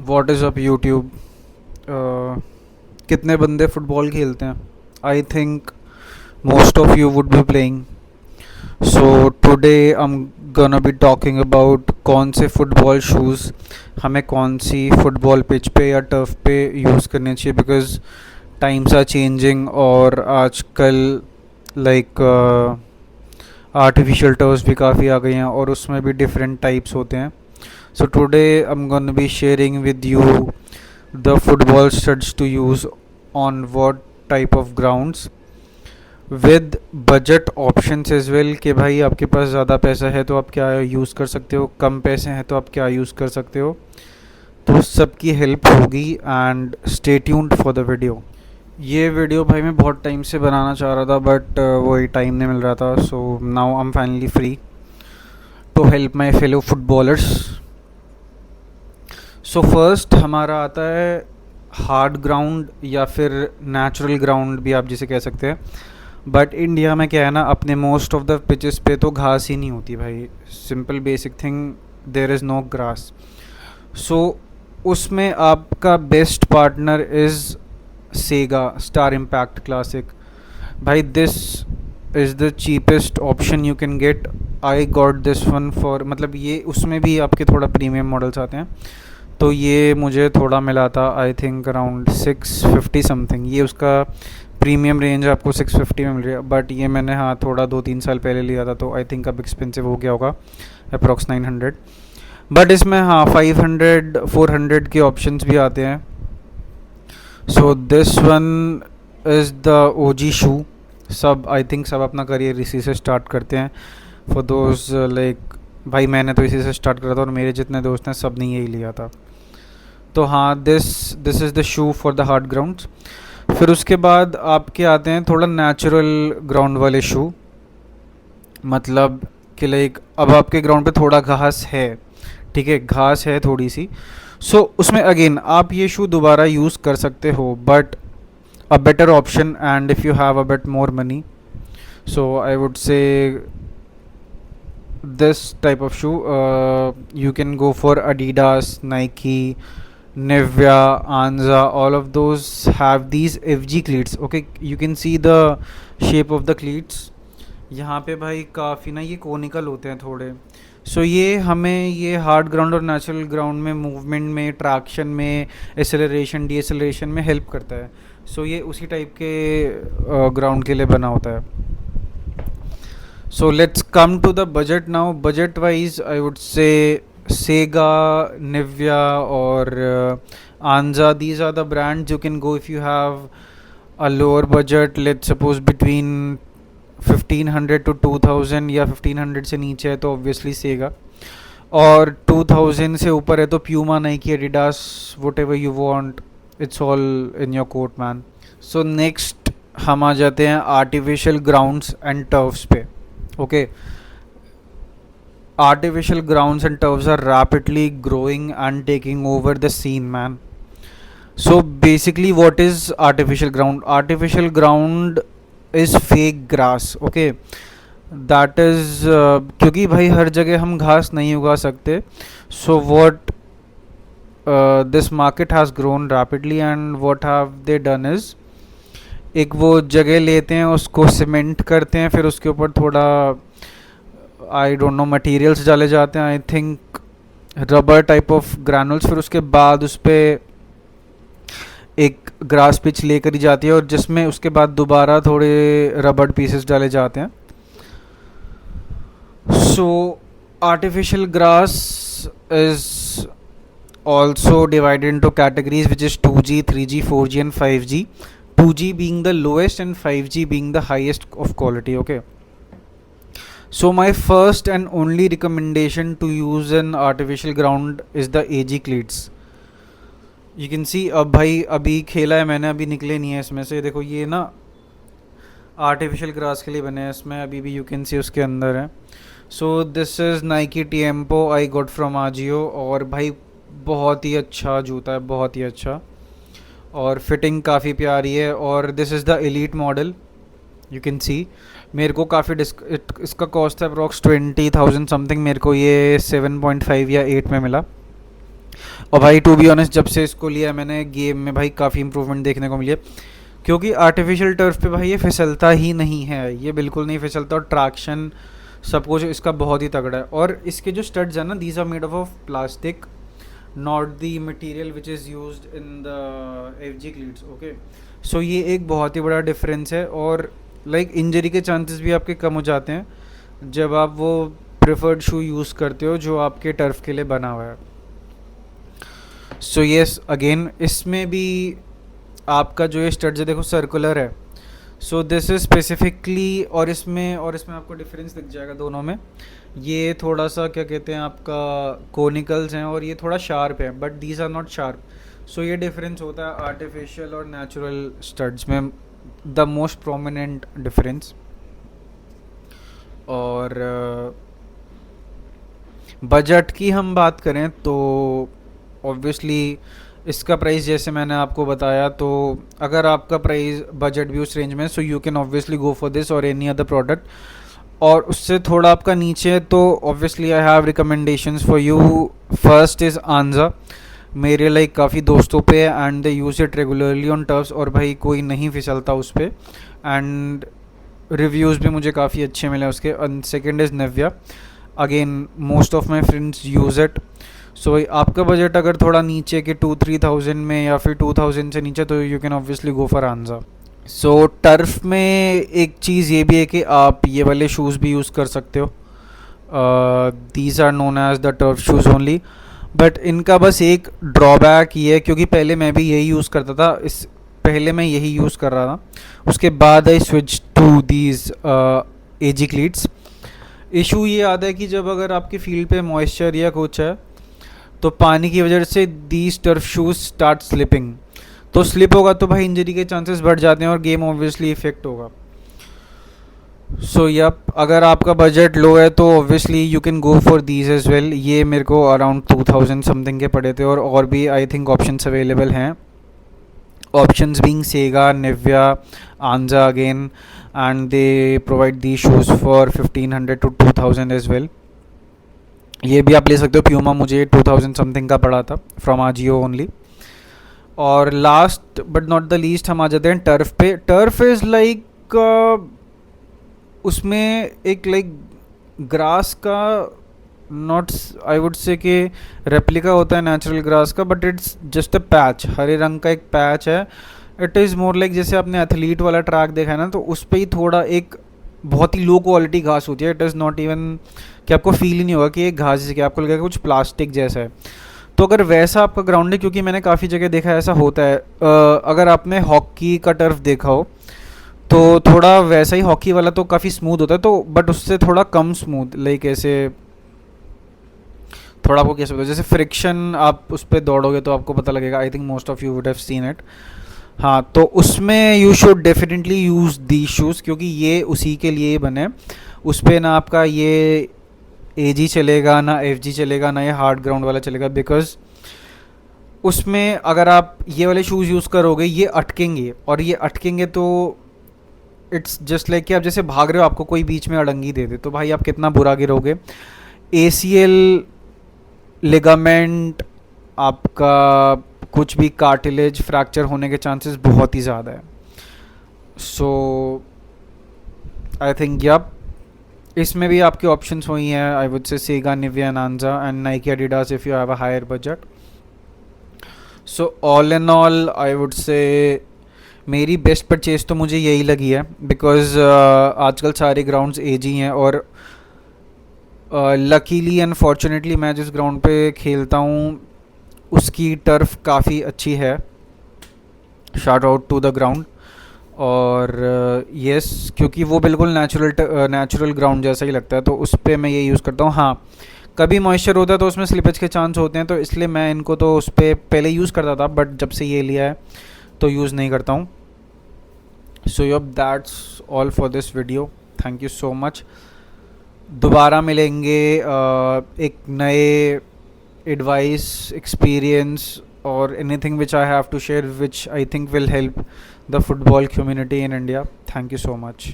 What is up YouTube. कितने बंदे football खेलते हैं? I think most of you would be playing. So today I am gonna be talking about कौन से football shoes हमें कौन सी फुटबॉल पिच पे या टर्फ पे यूज़ करने चाहिए, बिकॉज टाइम्स आर चेंजिंग और आजकल लाइक आर्टिफिशियल टर्फ्स भी काफ़ी आ गई हैं और उसमें भी डिफरेंट टाइप्स होते हैं. So today I'm going to be sharing with you the football studs to use on what type of grounds with budget options as well. कि भाई आपके पास ज़्यादा पैसा है तो आप क्या यूज़ कर सकते हो, कम पैसे हैं तो आप क्या यूज़ कर सकते हो. तो सबकी हेल्प होगी and stay tuned for the video. ये वीडियो भाई मैं बहुत टाइम से बनाना चाह रहा था बट वही टाइम नहीं मिल रहा था. So now I am finally free to help my fellow footballers. So first हमारा आता है हार्ड ग्राउंड या फिर नेचुरल ग्राउंड भी आप जिसे कह सकते हैं. बट इंडिया में क्या है ना, अपने मोस्ट ऑफ द पिचेस पे तो घास ही नहीं होती भाई. Simple basic thing, there is no grass. So उसमें आपका best partner is Sega star impact classic. भाई this is the cheapest option you can get. I got this one for, मतलब ये उसमें भी आपके थोड़ा प्रीमियम मॉडल्स आते हैं. तो ये मुझे थोड़ा मिला था आई थिंक अराउंड 650 समथिंग. ये उसका प्रीमियम रेंज आपको 650 में मिल रही है. बट ये मैंने हाँ थोड़ा 2-3 साल पहले लिया था तो आई थिंक अब एक्सपेंसिव हो गया होगा, अप्रॉक्स 900. बट इसमें हाँ 500-400 के ऑप्शंस भी आते हैं. So this one is the OG shoe. सब आई थिंक सब अपना करियर इसी से स्टार्ट करते हैं. फॉर दोज लाइक, भाई मैंने तो इसी से स्टार्ट करा था और मेरे जितने दोस्त हैं सब ने यही लिया था. तो हाँ this is the shoe for the hard grounds. फिर उसके बाद आपके आते हैं थोड़ा नेचुरल ग्राउंड वाले शू. मतलब कि लाइक अब आपके ग्राउंड पे थोड़ा घास है, ठीक है, घास है थोड़ी सी. सो उसमें अगेन आप ये शू दोबारा यूज़ कर सकते हो but a better option and if you have a bit more money. So I would से this type of shoe, you can go for Adidas, Nike, Nivea, Anza. All of those have these FG cleats. Okay, you can see the shape of the cleats. यहाँ पे भाई काफ़ी ना ये conical होते हैं थोड़े. सो ये हमें ये हार्ड ग्राउंड और नेचुरल ग्राउंड में मूवमेंट में, ट्रैक्शन में, एसेलरेशन डी एसेलरेशन में हेल्प करता है. सो ये उसी टाइप के ग्राउंड के लिए बना होता है. So let's come to the budget now. Budget wise, I would say Sega, Nivea, or Anza. These are the brands you can go if you have a lower budget. Let's suppose between 1500 to 2000 या 1500 से नीचे है तो obviously Sega. और 2000 से ऊपर है तो Puma, Nike, Adidas, whatever you want. It's all in your court, man. So next हम आ जाते हैं artificial grounds and turfs पे. Okay, artificial grounds and turfs are rapidly growing and taking over the scene, man. So basically what is artificial ground? Artificial ground is fake grass. Okay, that is क्योंकि भाई हर जगह हम घास नहीं उगा सकते. So what this market has grown rapidly and what have they done is, एक वो जगह लेते हैं उसको सीमेंट करते हैं, फिर उसके ऊपर थोड़ा आई डोंट नो मटेरियल्स डाले जाते हैं, I think rubber type of granules. फिर उसके बाद उस पर एक ग्रास पिच ले करी जाती है और जिसमें उसके बाद दोबारा थोड़े रबर पीसेस डाले जाते हैं. So artificial grass is also divided into categories which is 2G, 3G, 4G and 5G. 2G being the lowest and 5G being the highest of quality. Okay, so my first and only recommendation to use an artificial ground is the AG cleats. You can see अब भाई अभी खेला है मैंने, अभी निकले नहीं है इसमें से. देखो ये ना आर्टिफिशियल ग्रास के लिए बने हैं, इसमें अभी भी यू कैन सी उसके अंदर है. So this is Nike Tiempo I got from Ajio. और भाई बहुत ही अच्छा जूता है, बहुत ही अच्छा, और फिटिंग काफ़ी प्यारी है. और this is the elite model, you can see. मेरे को काफ़ी इसका कॉस्ट है अप्रॉक्स 20,000 समथिंग. मेरे को ये 7.5 या 8 में मिला. और भाई टू बी ऑनेस्ट जब से इसको लिया है मैंने, गेम में भाई काफ़ी इंप्रूवमेंट देखने को मिली है, क्योंकि आर्टिफिशियल टर्फ पे भाई ये फिसलता ही नहीं है, ये बिल्कुल नहीं फिसलता, और ट्रैक्शन सब कुछ इसका बहुत ही तगड़ा है। और इसके जो स्टड्स हैं ना, these are made of plastic, not the material which is used in the FG cleats. Okay, so ये एक बहुत ही बड़ा डिफरेंस है। और लाइक इंजरी के चांसेस भी आपके कम हो जाते हैं जब आप वो प्रेफर्ड शू यूज़ करते हो जो आपके टर्फ के लिए बना हुआ है। सो येस, अगेन इसमें भी आपका जो ये स्टड्स है देखो सर्कुलर है, सो दिस इज स्पेसिफिकली, और इसमें आपको डिफरेंस दिख जाएगा दोनों में। ये थोड़ा सा क्या कहते हैं आपका कोनिकल्स हैं और ये थोड़ा शार्प है, but these are not sharp. So ये डिफरेंस होता है आर्टिफिशियल और नेचुरल स्टड्स में, द मोस्ट प्रोमिनेंट डिफरेंस। और बजट की हम बात करें तो ऑब्वियसली इसका प्राइस जैसे मैंने आपको बताया, तो अगर आपका प्राइस बजट भी उस रेंज में, so you can obviously go for this or any other product. और उससे थोड़ा आपका नीचे है तो obviously I have recommendations for you. First is आंजा, मेरे लाइक काफ़ी दोस्तों पे है and they use it regularly on turfs, और भाई कोई नहीं फिसलता उस पर, एंड रिव्यूज़ भी मुझे काफ़ी अच्छे मिले उसके। And second is Nivia, again most of my friends use it. So आपका बजट अगर थोड़ा नीचे के 2-3 thousand में या फिर 2000 से नीचे, तो you can obviously go for आंजा। सो टर्फ में एक चीज़ ये भी है कि आप ये वाले शूज़ भी यूज़ कर सकते हो, these are known as the turf shoes only, but इनका बस एक ड्रॉबैक ये है, क्योंकि पहले मैं भी यही यूज़ करता था, पहले मैं यही यूज़ कर रहा था, उसके बाद I switch to these AG cleats. Issue ये आता है कि जब अगर आपकी फील्ड पे मॉइस्चर या कुछ है तो पानी की वजह से these turf shoes start slipping, तो स्लिप होगा तो भाई इंजरी के चांसेस बढ़ जाते हैं और गेम ऑब्वियसली इफेक्ट होगा। सो यप, अगर आपका बजट लो है तो obviously you can go for these as well. ये मेरे को अराउंड 2000 समथिंग के पड़े थे, और भी आई थिंक ऑप्शंस अवेलेबल हैं, ऑप्शंस बीइंग सेगा, निविया, आंजा again, and they provide the shoes for 1500 to 2000 as well. ये भी आप ले सकते हो, प्यूमा मुझे 2000 समथिंग का पड़ा था फ्रॉम आजियो ओनली। और last but not the least हम आ जाते हैं टर्फ पे। टर्फ इज़ लाइक उसमें एक लाइक ग्रास का, नॉट आई वुड से कि रेप्लिका होता है नेचुरल ग्रास का, but it's just a patch, हरे रंग का एक पैच है। इट इज़ मोर लाइक जैसे आपने एथलीट वाला ट्रैक देखा है ना, तो उस पर ही थोड़ा एक बहुत ही लो क्वालिटी घास होती है। इट इज़ नॉट इवन कि आपको फील ही नहीं होगा कि ये घास जैसे कि आपको लगेगा कुछ प्लास्टिक जैसा है। तो अगर वैसा आपका ग्राउंड है, क्योंकि मैंने काफ़ी जगह देखा है ऐसा होता है, अगर आपने हॉकी का टर्फ देखा हो तो थोड़ा वैसा ही हॉकी वाला तो काफ़ी स्मूथ होता है, तो बट उससे थोड़ा कम स्मूथ, लाइक ऐसे थोड़ा आपको कैसे होता है, जैसे फ्रिक्शन आप उस पर दौड़ोगे तो आपको पता लगेगा। I think most of you would have seen it. हाँ, तो उसमें you should definitely use the shoes, क्योंकि ये उसी के लिए बने। उस पर ना आपका ये एजी चलेगा, ना एफजी चलेगा, ना ये हार्ड ग्राउंड वाला चलेगा, बिकॉज उसमें अगर आप ये वाले शूज़ यूज़ करोगे ये अटकेंगे, और ये अटकेंगे तो इट्स जस्ट लाइक कि आप जैसे भाग रहे हो, आपको कोई बीच में अड़ंगी दे दे तो भाई आप कितना बुरा गिरोगे। ACL लिगामेंट, आपका कुछ भी कार्टिलेज फ्रैक्चर होने के चांसेस बहुत ही ज़्यादा है। सो आई थिंक यप, इसमें भी आपके ऑप्शंस वही हैं, I would say Sega, Nivia, नांजा and Nike, Adidas if you have a higher budget. So all in all I would say मेरी बेस्ट परचेज तो मुझे यही लगी है, बिकॉज आजकल सारे ग्राउंड्स एजी हैं, और लकीली अनफॉर्चुनेटली मैं जिस ग्राउंड पे खेलता हूँ उसकी टर्फ काफ़ी अच्छी है, shout out to the ground. और येस, क्योंकि वो बिल्कुल नेचुरल ग्राउंड जैसा ही लगता है, तो उस पर मैं ये यूज़ करता हूँ। हाँ, कभी मॉइस्चर होता है तो उसमें स्लिपेज के चांस होते हैं, तो इसलिए मैं इनको तो उस पर पहले यूज़ करता था, बट जब से ये लिया है तो यूज़ नहीं करता हूँ। So yup, that's all for this video, thank you so much. दोबारा मिलेंगे एक नए एडवाइस, एक्सपीरियंस और anything which I have to share, which I think will help the football community in India. Thank you so much.